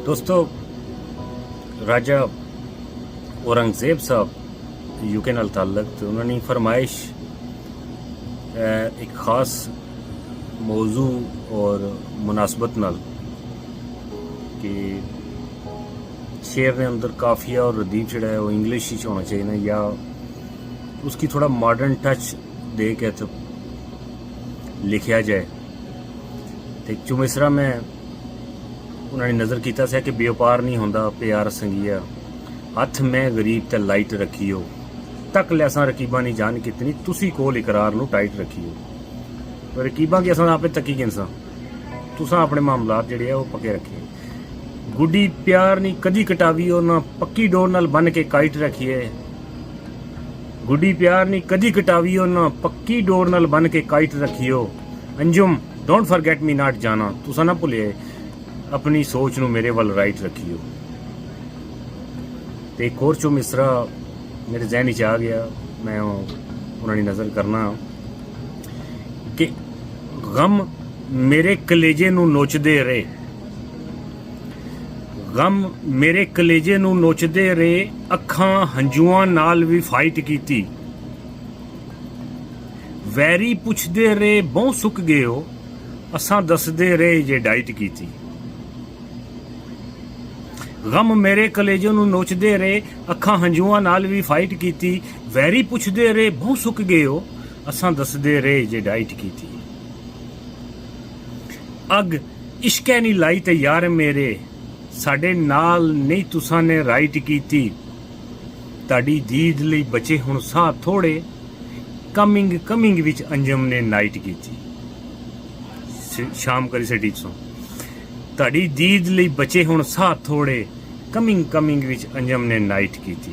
दोस्तों, राजा औरंगज़ेब साहब यूके नाल ताल्लुक ते उन्होंने फरमाइश एक ख़ास मौजू और मुनासबत नाल कि शेर ने अंदर काफिया और रदीफ जड़ा है वो इंग्लिश ही होना चाहिए ना, या उसकी थोड़ा मॉडर्न टच दे के तो लिखा जाए। तो एक चुमिसरा में उन्होंने नज़र किया था कि व्यापार नहीं होंदा प्यार संगिया, हथ में गरीब ते लाइट रखियो, तक लैसा रकीबा नहीं जान कितनी, तुसी कोल इकरार नू टाइट रखियो। तो रकीबा की असा आपे तकी गिनसा, तुसा अपने मामलात जिहड़े है वो पक्के रखिए। गुड्डी प्यार नहीं कदी कटावियो, ना पक्की डोर नाल बन के काइट रखिए। गुड्डी प्यार नहीं कदी कटावियो, ना पक्की डोर नाल बन के काइट रखियो। Anjum don't forget me not जाना, तुसा ना भुलिए अपनी सोच नू मेरे वाल राइट रखियो। तो एक और चो मिसरा मेरे जहन च आ गया, मैं उन्होंने नज़र करना कि गम मेरे कलेजे नू नोचदे रहे, गम मेरे कलेजे नू नोचदे रहे, अखां हंजुआं नाल भी फाइट कीती। वैरी पुछदे रहे बहु सुक गए हो, असां दसदे रहे जे डाइट कीती। गम मेरे कलेजे नू नोचदे रहे, अखां हंजुआं नाल भी फाइट कीती। वैरी पुछदे रहे बहु सुक गए हो, असां दसदे रहे जे डाइट कीती। अग इश्कै नहीं लाई ते यार मेरे, साडे नाल नहीं तुसां ने राइट कीती। ताड़ी दीद लई बचे हुण साह थोड़े, कमिंग कमिंग विच अंजम ने नाइट कीती। शाम करी सिटी चों ताड़ी दीद लई बचे हुण साह थोड़े, कमिंग कमिंग विच अंजम ने नाइट कीती।